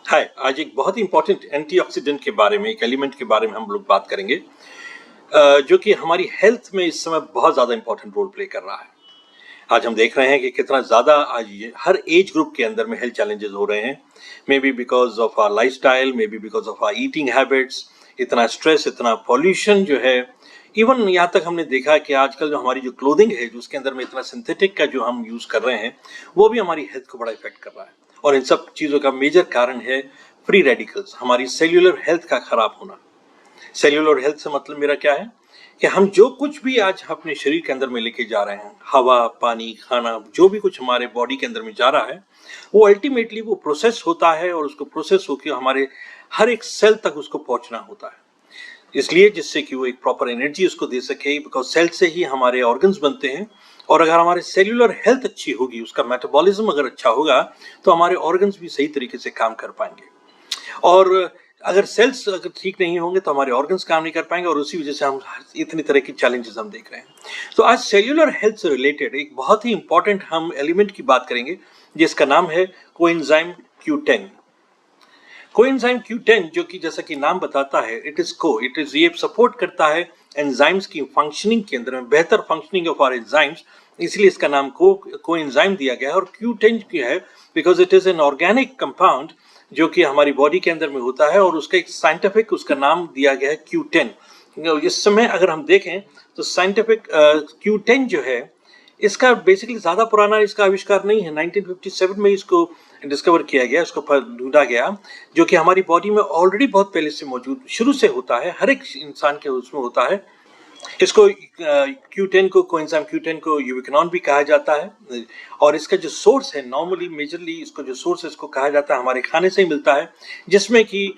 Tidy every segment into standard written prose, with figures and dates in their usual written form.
हाय, आज एक बहुत ही इंपॉर्टेंट एंटीऑक्सीडेंट के बारे में, एक एलिमेंट के बारे में हम लोग बात करेंगे, जो कि हमारी हेल्थ में इस समय बहुत ज़्यादा इंपॉर्टेंट रोल प्ले कर रहा है। आज हम देख रहे हैं कि कितना ज़्यादा आज ये हर एज ग्रुप के अंदर में हेल्थ चैलेंजेस हो रहे हैं। May be because of our lifestyle, may be because of our eating habits, इतना स्ट्रेस, इतना पॉल्यूशन जो है। इवन यहाँ तक हमने देखा कि आजकल जो हमारी जो क्लोथिंग है, जो उसके अंदर में इतना सिंथेटिक का जो हम यूज़ कर रहे हैं, वो भी हमारी हेल्थ को बड़ा इफेक्ट कर रहा है। और इन सब चीज़ों का मेजर कारण है फ्री रेडिकल्स, हमारी सेल्यूलर हेल्थ का खराब होना। सेल्यूलर हेल्थ से मतलब मेरा क्या है कि हम जो कुछ भी आज अपने शरीर के अंदर में लेके जा रहे हैं, हवा, पानी, खाना, जो भी कुछ हमारे बॉडी के अंदर में जा रहा है, वो अल्टीमेटली वो प्रोसेस होता है और उसको प्रोसेस होकर हमारे हर एक सेल तक उसको पहुंचना होता है। इसलिए जिससे कि वो एक प्रॉपर एनर्जी उसको दे सके, बिकॉज सेल से ही हमारे ऑर्गन्स बनते हैं। और अगर हमारे सेल्यूलर हेल्थ अच्छी होगी, उसका मेटाबॉलिज्म अगर अच्छा होगा, तो हमारे ऑर्गन्स भी सही तरीके से काम कर पाएंगे। और अगर सेल्स अगर ठीक नहीं होंगे तो हमारे ऑर्गन्स काम नहीं कर पाएंगे, और उसी वजह से हम इतनी तरह की चैलेंजेस हम देख रहे हैं। तो आज सेल्यूलर हेल्थ से रिलेटेड एक बहुत ही इंपॉर्टेंट हम एलिमेंट की बात करेंगे, जिसका नाम है कोएंजाइम Q10। कोएंजाइम Q10, जो कि जैसा कि नाम बताता है, ये सपोर्ट करता है एंजाइम्स की फंक्शनिंग के अंदर में, बेहतर फंक्शनिंग ऑफ आवर एंजाइम्स। इसलिए इसका नाम कोएंजाइम दिया गया है। और Q10 क्या है? Because it is an organic compound जो कि हमारी बॉडी के अंदर में होता है, और उसका एक साइंटिफिक उसका नाम दिया गया है Q10। इस समय अगर हम देखें तो साइंटिफिक Q10 जो है, इसका बेसिकली ज्यादा पुराना इसका आविष्कार नहीं है। 1957 में इसको डिस्कवर किया गया, इसको ढूंढा गया, जो कि हमारी बॉडी में ऑलरेडी बहुत पहले से मौजूद शुरू से होता है, हर एक इंसान के उसमें होता है। इसको Q10 को कोएंजाइम Q10 को यूबिक्विनोन भी कहा जाता है। और इसका जो सोर्स है, नॉर्मली मेजरली इसको जो सोर्स है, इसको कहा जाता है हमारे खाने से ही मिलता है, जिसमें कि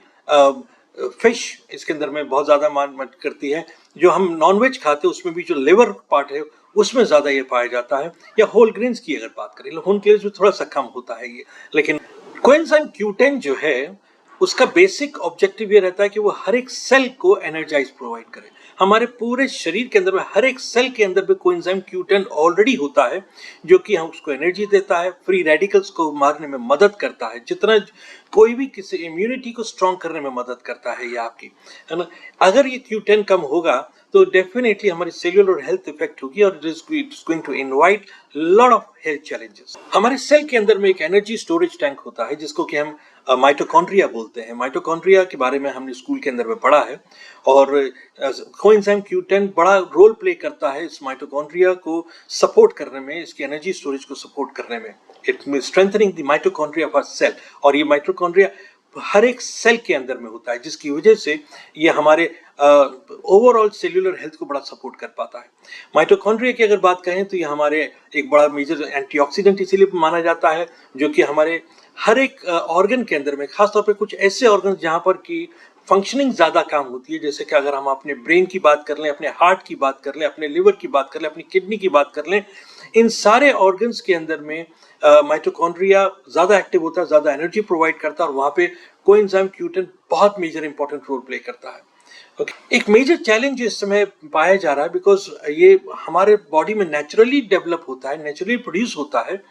फिश इसके अंदर में बहुत ज्यादा मान करती है। जो हम नॉनवेज खाते हैं उसमें भी जो लिवर पार्ट है उसमें ज्यादा ये पाया जाता है। या होल ग्रेन्स की अगर बात करें, होल ग्रेन्स में थोड़ा सा कम होता है ये। लेकिन कोएंजाइम Q10 जो है, उसका बेसिक ऑब्जेक्टिव ये रहता है कि वो हर एक सेल को एनर्जाइज प्रोवाइड करे। हमारे पूरे शरीर के अंदर में हर एक सेल के अंदर में कोएंजाइम Q10 ऑलरेडी होता है, जो कि हम उसको एनर्जी देता है, फ्री रेडिकल्स को मारने में मदद करता है, जितना कोई भी किसी इम्यूनिटी को स्ट्रॉन्ग करने में मदद करता है ये आपकी, है ना। अगर ये Q10 कम होगा तो डेफिनेटली हमारी सेल्यूलर हेल्थ इफेक्ट होगी, और it's going to invite lot of health challenges. हमारे सेल के अंदर में एक एनर्जी स्टोरेज टैंक होता है, जिसको कि हम माइटोकॉन्ड्रिया बोलते हैं। माइटोकॉन्ड्रिया के बारे में हमने स्कूल के अंदर में पढ़ा है। और कोएंजाइम Q10 बड़ा रोल प्ले करता है इस माइटोकॉन्ड्रिया को सपोर्ट करने में, इसकी एनर्जी स्टोरेज को सपोर्ट करने में। It mean strengthening the mitochondria of a cell. और ये माइटोकॉन्ड्रिया हर एक सेल के अंदर में होता है, जिसकी वजह से ये हमारे ओवरऑल सेल्यूलर हेल्थ को बड़ा सपोर्ट कर पाता है। माइटोकॉन्ड्रिया की अगर बात करें तो ये हमारे एक बड़ा मेजर एंटीऑक्सीडेंट इसीलिए माना जाता है, जो कि हमारे हर एक ऑर्गन के अंदर में, खासतौर पे कुछ ऐसे ऑर्गन जहां पर की फंक्शनिंग ज्यादा काम होती है, जैसे कि अगर हम अपने ब्रेन की बात कर लें, अपने हार्ट की बात कर लें, अपने लिवर की बात कर लें, अपनी किडनी की बात कर लें, इन सारे ऑर्गन्स के अंदर में माइटोकॉन्ड्रिया ज्यादा एक्टिव होता है, ज्यादा एनर्जी प्रोवाइड करता है, और वहां पे कोएंजाइम Q10 बहुत मेजर इंपॉर्टेंट रोल प्ले करता है। एक मेजर चैलेंज इस समय पाया जा रहा है, बिकॉज ये हमारे बॉडी में नेचुरली डेवलप होता है, नेचुरली प्रोड्यूस होता है,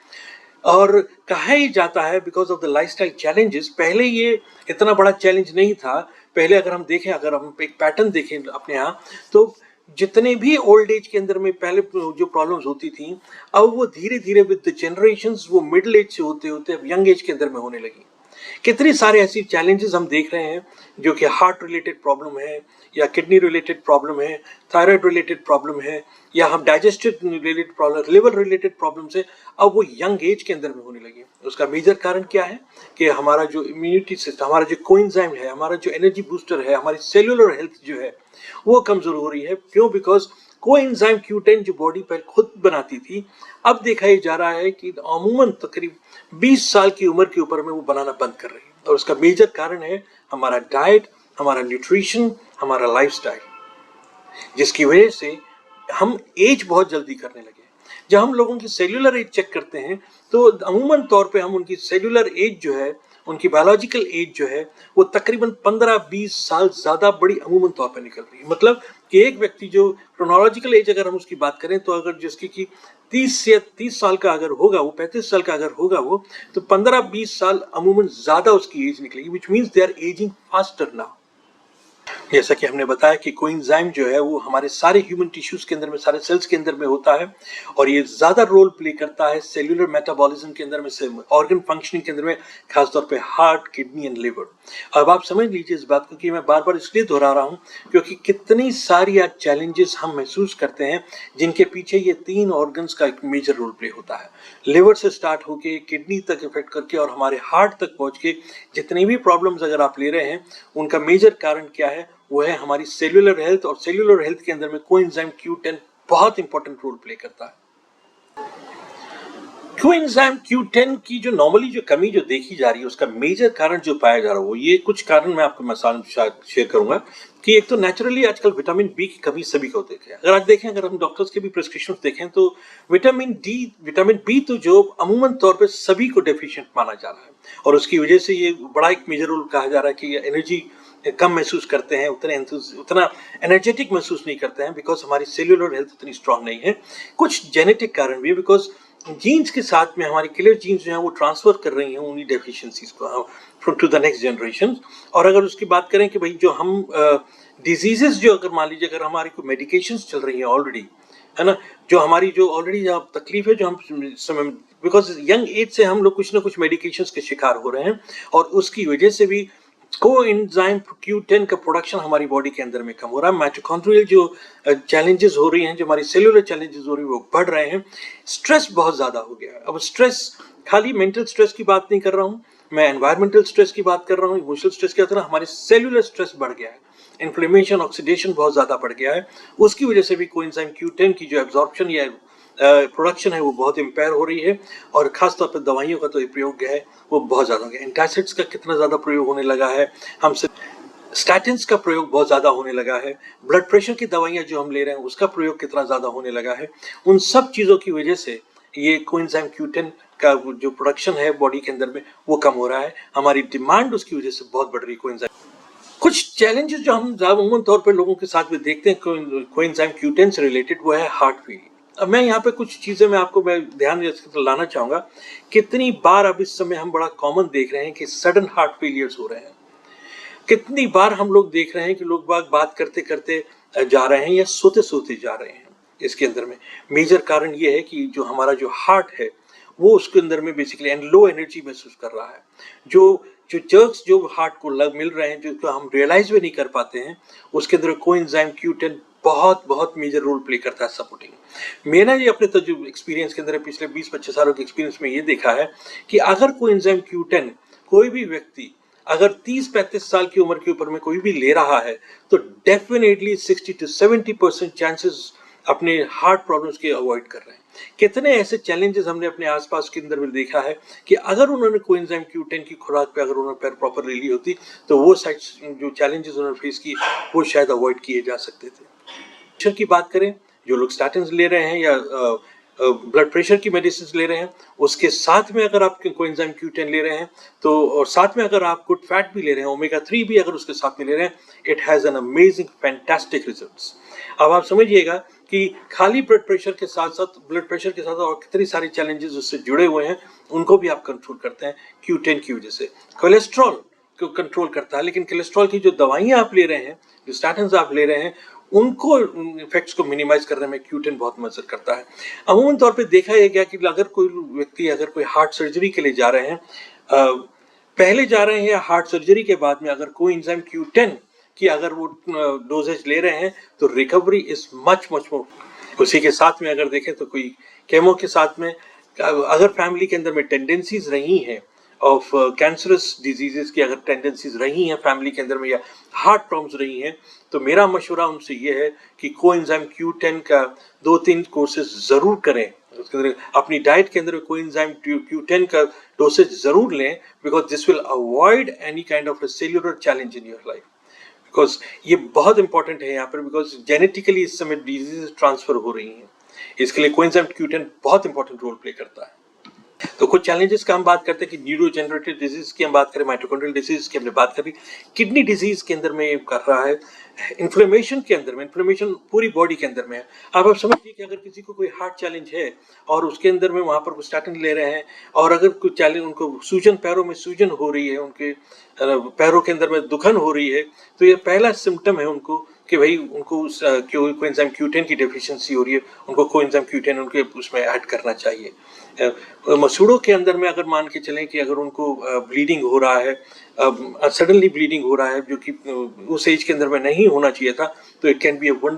और कहा ही जाता है because of the lifestyle challenges. पहले ये इतना बड़ा चैलेंज नहीं था। पहले अगर हम देखें, अगर हम एक पैटर्न देखें अपने यहाँ, तो जितने भी ओल्ड एज के अंदर में पहले जो प्रॉब्लम्स होती थी, अब वो धीरे धीरे विद द जनरेशंस वो मिडिल एज से होते होते अब यंग एज के अंदर में होने लगी। कितनी सारे ऐसी चैलेंजेस हम देख रहे हैं, जो कि हार्ट रिलेटेड प्रॉब्लम है, या किडनी रिलेटेड प्रॉब्लम है, थायराइड रिलेटेड प्रॉब्लम है, या हम digestive related problem, liver related problem से अब वो यंग एज के अंदर में होने लगी। उसका मेजर कारण क्या है कि हमारा जो इम्यूनिटी सिस्टम, हमारा जो कोएंजाइम है, हमारा जो एनर्जी बूस्टर है, हमारी सेल्यूलर हेल्थ जो है वो कमजोर हो रही है। क्यों? बिकॉज कोएंजाइम Q10 जो बॉडी पर खुद बनाती थी, अब देखा ही जा रहा है कि अमूमन तकरीब 20 साल की उम्र के ऊपर में वो बनाना बंद कर रही है। और उसका मेजर कारण है हमारा डाइट, हमारा न्यूट्रिशन, हमारा लाइफस्टाइल, जिसकी वजह से हम एज बहुत जल्दी करने लगे। जब हम लोगों की सेल्यूलर एज चेक करते हैं, तो अमूमन तौर पे हम उनकी सेल्यूलर एज जो है उनकी बायोलॉजिकल एज जो है वो तकरीबन 15-20 साल ज़्यादा बड़ी अमूमन तौर पर निकल रही है। मतलब कि एक व्यक्ति जो क्रोनोलॉजिकल एज अगर हम उसकी बात करें तो अगर जिसकी कि 30 साल का अगर होगा, वो 35 साल का अगर होगा वो, तो 15-20 साल अमूमन ज़्यादा उसकी एज निकलेगी, which means they are ageing faster now. जैसा कि हमने बताया कि कोएंजाइम जो है वो हमारे सारे ह्यूमन टिश्यूज के अंदर में, सारे सेल्स के अंदर में होता है और ये ज्यादा रोल प्ले करता है सेल्यूलर मेटाबॉलिज्म के अंदर में, ऑर्गन फंक्शनिंग के अंदर में, खासतौर पे हार्ट, किडनी एंड लिवर। अब आप समझ लीजिए इस बात को कि मैं बार बार इसलिए दोहरा रहा हूँ क्योंकि कितनी सारी आज चैलेंजेस हम महसूस करते हैं जिनके पीछे ये 3 ऑर्गन्स का एक मेजर रोल प्ले होता है। लिवर से स्टार्ट होके किडनी तक इफेक्ट करके और हमारे हार्ट तक पहुंच के जितनी भी प्रॉब्लम्स अगर आप ले रहे हैं उनका मेजर कारण क्या है, वो है हमारी सेल्यूलर हेल्थ। और सेल्यूलर हेल्थ के अंदर में कोएंजाइम Q10 बहुत इंपॉर्टेंट रोल प्ले करता है। कोएंजाइम Q10 की जो नॉर्मली जो कमी जो देखी जा रही है उसका मेजर कारण जो पाया जा रहा है वो ये कुछ कारण मैं आपको मसाल शेयर करूंगा कि एक तो नेचुरली आजकल विटामिन बी की कमी सभी को देखे। अगर हम डॉक्टर्स के भी प्रिस्क्रिप्शन देखें तो विटामिन बी तो जो अमूमन तौर पे सभी को डेफिशिएंट माना जा रहा है और उसकी वजह से ये बड़ा एक मेजर रोल कहा जा रहा है कि एनर्जी कम महसूस करते हैं, उतना एनर्जेटिक महसूस नहीं करते हैं बिकॉज हमारी सेल्यूलर हेल्थ उतनी स्ट्रांग नहीं है। कुछ जेनेटिक कारण भी है बिकॉज जीन्स के साथ में हमारी किलर जीन्स जो है वो ट्रांसफर कर रही हैं उन्हीं डेफिशिएंसीज को टू द नेक्स्ट जनरेशन। और अगर उसकी बात करें कि भाई जो हम डिजीजेस जो अगर मान लीजिए अगर हमारी कोई मेडिकेशंस चल रही हैं ऑलरेडी, है ना, जो हमारी जो ऑलरेडी तकलीफ है जो हम समय बिकॉज यंग एज से हम लोग कुछ ना कुछ मेडिकेशंस के शिकार हो रहे हैं और उसकी वजह से भी कोएंजाइम Q10 का प्रोडक्शन हमारी बॉडी के अंदर में कम हो रहा है। माइटोकॉन्ड्रियल जो चैलेंजेस हो रही हैं, जो हमारी सेल्यूलर चैलेंजेस हो रही है वो बढ़ रहे हैं। स्ट्रेस बहुत ज्यादा हो गया है। अब स्ट्रेस खाली मेंटल स्ट्रेस की बात नहीं कर रहा हूँ मैं, एनवायरमेंटल स्ट्रेस की बात कर रहा हूँ, इमोशनल स्ट्रेस की बात कर रहा हूँ। हमारी सेल्यूलर स्ट्रेस बढ़ गया है, इन्फ्लेमेशन, ऑक्सीडेशन बहुत ज्यादा बढ़ गया है। उसकी वजह से भी कोएंजाइम Q10 की जो एब्जॉर्प्शन या प्रोडक्शन है वो बहुत इम्पेयर हो रही है और खासतौर पर दवाइयों का तो प्रयोग है वो बहुत ज्यादा हो गया। एंटासिड्स का कितना ज्यादा प्रयोग होने लगा है, हमसे स्टैटिन्स का प्रयोग बहुत ज्यादा होने लगा है, ब्लड प्रेशर की दवाइयां जो हम ले रहे हैं उसका प्रयोग कितना ज्यादा होने लगा है। उन सब चीजों की वजह से ये कोएंजाइम Q10 का जो प्रोडक्शन है बॉडी के अंदर में वो कम हो रहा है। हमारी डिमांड उसकी वजह से बहुत बढ़ रही है कोएंजाइम। कुछ चैलेंजेस जो हम अमूमन तौर पर लोगों के साथ में देखते हैं कोएंजाइम Q10 से रिलेटेड, वो है हार्ट फेलियर। अब मैं यहाँ पे कुछ चीजें मैं ध्यान लाना चाहूंगा। कितनी बार अब इस समय हम बड़ा कॉमन देख रहे हैं कि सडन हार्ट फेलियर्स हो रहे हैं। कितनी बार हम लोग देख रहे हैं कि लोग बात करते करते जा रहे हैं या सोते सोते जा रहे हैं। इसके अंदर में मेजर कारण ये है कि जो हमारा जो हार्ट है वो उसके अंदर में बेसिकली लो एनर्जी महसूस कर रहा है। जो जो जर्क्स जो हार्ट को मिल रहे हैं, जो हम रियलाइज भी नहीं कर पाते हैं, उसके अंदर कोएंजाइम Q10 बहुत बहुत मेजर रोल प्ले करता है सपोर्टिंग। मैंने ये अपने तजुर्बे एक्सपीरियंस के अंदर पिछले 20-25 सालों के एक्सपीरियंस में ये देखा है कि अगर कोएंजाइम Q10 कोई भी व्यक्ति अगर 30-35 साल की उम्र की ऊपर में कोई भी ले रहा है तो डेफिनेटली 60 to 70% चांसेस अपने हार्ट प्रॉब्लम्स के अवॉइड कर रहे हैं। कितने ऐसे चैलेंजेस हमने अपने आसपास के अंदर में देखा है कि अगर उन्होंने कोएंजाइम Q10 की खुराक पे अगर उन्होंने प्रॉपर ले ली होती तो वो जो चैलेंजेस उन्होंने फेस किए वो शायद अवॉइड किए जा सकते थे। प्रेशर की बात करें, जो लोग स्टैटिन्स ले रहे हैं या ब्लड प्रेशर की मेडिसिन ले रहे हैं, उसके साथ में अगर आप कोएंजाइम Q10 ले रहे हैं तो, और साथ में अगर आप गुड फैट भी ले रहे हैं, ओमेगा 3 भी अगर उसके साथ में ले रहे हैं, it has an amazing fantastic results. अब आप समझिएगा कि खाली ब्लड प्रेशर के साथ और कितनी सारी चैलेंजेस उससे जुड़े हुए हैं उनको भी आप कंट्रोल करते हैं Q10 की वजह से। कोलेस्ट्रॉल को कंट्रोल करता है, लेकिन कोलेस्ट्रॉल की जो दवाइयां आप ले रहे हैं, जो स्टैटिन्स आप ले रहे हैं, उनको इफेक्ट्स को मिनिमाइज करने में Q10 बहुत मदद करता है। अमूमन तौर पे देखा यह गया कि अगर कोई व्यक्ति अगर कोई हार्ट सर्जरी के लिए जा रहे हैं, पहले जा रहे हैं या हार्ट सर्जरी के बाद में अगर कोएंजाइम Q10 कि अगर वो डोजेज ले रहे हैं तो रिकवरी इज मच मोर। उसी के साथ में अगर देखें तो कोई केमो के साथ में अगर फैमिली के अंदर में टेंडेंसीज रही हैं ऑफ कैंसरस डिजीजेस की, अगर टेंडेंसीज रही हैं फैमिली के अंदर में या हार्ट प्रॉब्लम्स रही हैं, तो मेरा मशवरा उनसे ये है कि कोएंजाइम Q10 का 2-3 कोर्सेज जरूर करें। उसके अंदर अपनी डाइट के अंदर कोएंजाइम Q10 का डोसेज जरूर लें, because this will avoid any kind of cellular challenge in your life. Because ये बहुत इंपॉर्टेंट है यहाँ पर, बिकॉज जेनेटिकली इस समय डिजीज ट्रांसफर हो रही हैं, इसके लिए कोएंजाइम Q10 बहुत इंपॉर्टेंट रोल प्ले करता है। तो कुछ चैलेंजेस का हम बात करते हैं कि न्यूरोजेनरेटिव डिजीज की हम बात करें, माइटोकॉन्ड्रियल डिजीज की हमने बात करी, किडनी डिजीज के अंदर में कर रहा है, इन्फ्लेमेशन के अंदर में, इन्फ्लेमेशन पूरी बॉडी के अंदर में है। अब आप समझिए कि अगर किसी को कोई हार्ट चैलेंज है और उसके अंदर में वहाँ पर कुछ स्टैटिन ले रहे हैं और अगर कुछ चैलेंज, उनको सूजन, पैरों में सूजन हो रही है, उनके पैरों के अंदर में दुखन हो रही है, तो ये पहला सिम्टम है उनको कि भाई उनको कोएंजाइम Q10 की डेफिशिएंसी हो रही है, उनको कोएंजाइम Q10 उनके उसमें ऐड करना चाहिए। मसूड़ों के अंदर में अगर मान के चलें कि अगर उनको ब्लीडिंग हो रहा है, सडनली ब्लीडिंग हो रहा है, जो कि उस एज के अंदर में नहीं होना चाहिए था, तो it can be one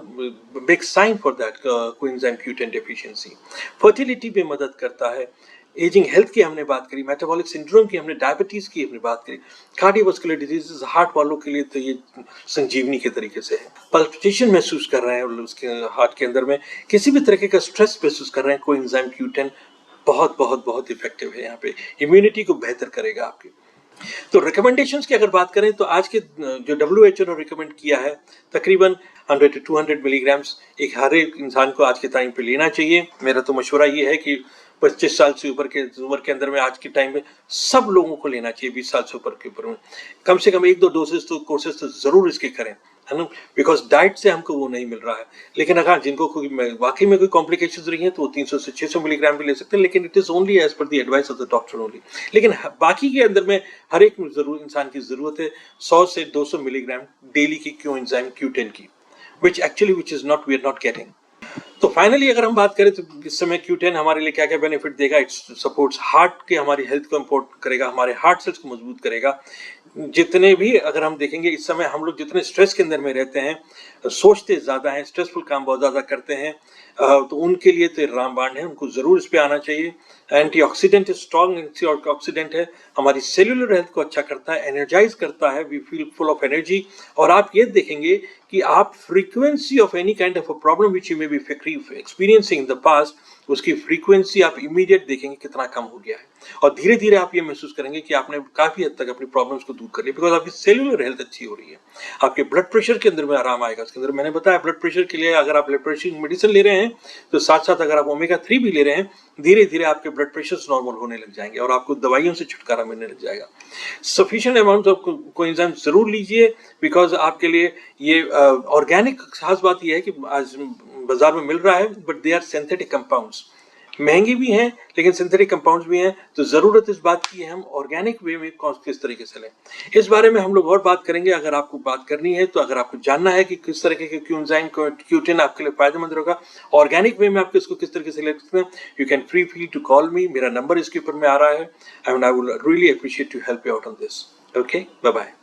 big sign for that coenzyme Q10 deficiency. Fertility में मदद करता है। एजिंग हेल्थ की हमने बात करी, मेटाबॉलिक सिंड्रोम की हमने, डायबिटीज की हमने बात करी, कार्डियोवास्कुलर डिजीजेस, हार्ट वालों के लिए तो ये संजीवनी के तरीके से है। पल्पिटेशन महसूस कर रहे हैं उसके हार्ट के अंदर में, किसी भी तरीके का स्ट्रेस महसूस कर रहे हैं, कोएंजाइम Q10 बहुत बहुत बहुत इफेक्टिव है। यहाँ पे इम्यूनिटी को बेहतर करेगा आपकी। तो रिकमेंडेशंस की अगर बात करें तो आज के जो WHO ने रिकमेंड किया है, तकरीबन 100 to 200 मिलीग्राम्स एक हर एक इंसान को आज के टाइम पे लेना चाहिए। मेरा तो मशवरा ये है कि 25 साल से ऊपर के उम्र के अंदर में आज के टाइम में सब लोगों को लेना चाहिए। 20 साल से ऊपर के ऊपर में कम से कम 1-2 डोसेस तो कोर्सेज तो जरूर इसके करें, है ना, बिकॉज डाइट से हमको वो नहीं मिल रहा है। लेकिन अगर जिनको कोई वाकई में कोई कॉम्प्लिकेशंस रही हैं तो वो 300 से 600 मिलीग्राम भी ले सकते हैं, लेकिन it is only as per the advice of the doctor only. लेकिन बाकी के अंदर में हर एक जरूर इंसान की जरूरत है 100 से 200 मिलीग्राम डेली की कोएंजाइम Q10 की, which is not, we are not getting। तो फाइनली अगर हम बात करें तो इस समय Q10 हमारे लिए क्या क्या बेनिफिट देगा। इट सपोर्ट्स हार्ट के, हमारी हेल्थ को इम्पोर्ट करेगा, हमारे हार्ट सेल्स को मजबूत करेगा। जितने भी अगर हम देखेंगे इस समय हम लोग जितने स्ट्रेस के अंदर में रहते हैं, सोचते ज़्यादा हैं, स्ट्रेसफुल काम बहुत ज़्यादा करते हैं, तो उनके लिए तो रामबाण है, उनको ज़रूर इस पे आना चाहिए। एंटीऑक्सीडेंट है, स्ट्रॉन्ग एंटीऑक्सीडेंट है, हमारी सेल्यूलर हेल्थ को अच्छा करता है, एनर्जाइज करता है, we feel full of energy. और आप ये देखेंगे कि आप frequency of any kind of a problem which you may be experiencing in the past, उसकी फ्रीक्वेंसी आप इमीडिएट देखेंगे कितना कम हो गया है, और धीरे धीरे आप ये महसूस करेंगे कि आपने काफी हद तक अपनी प्रॉब्लम्स को दूर कर लिया, बिकॉज आपकी सेल्यूलर हेल्थ अच्छी हो रही है। आपके ब्लड प्रेशर के अंदर में आराम आएगा। उसके अंदर मैंने बताया ब्लड प्रेशर के लिए अगर आप ब्लड प्रेशर मेडिसिन ले रहे हैं तो साथ साथ अगर आप ओमेगा 3 भी ले रहे हैं, धीरे धीरे आपके ब्लड प्रेशर नॉर्मल होने लग जाएंगे और आपको दवाइयों से छुटकारा मिलने लग जाएगा। सफिशिएंट अमाउंट ऑफ कोएंजाइम जरूर लीजिए, बिकॉज आपके लिए ये ऑर्गेनिक, खास बात यह है कि आज बाजार में मिल रहा है, but they are synthetic compounds, महंगी भी हैं लेकिन सिंथेटिक कंपाउंड्स भी हैं। तो जरूरत इस बात की है हम ऑर्गेनिक वे में किस तरीके से लें। इस बारे में हम लोग और बात करेंगे। अगर आपको बात करनी है तो अगर आपको जानना है कि किस तरीके के कोएंजाइम Q10 आपके लिए फायदेमंद होगा, ऑर्गेनिक वे में आप इसको किस तरीके से ले सकते हैं, you can free feel to call me. मेरा नंबर इसके ऊपर में आ रहा है, and I will really appreciate to help you out on this. Okay, bye bye.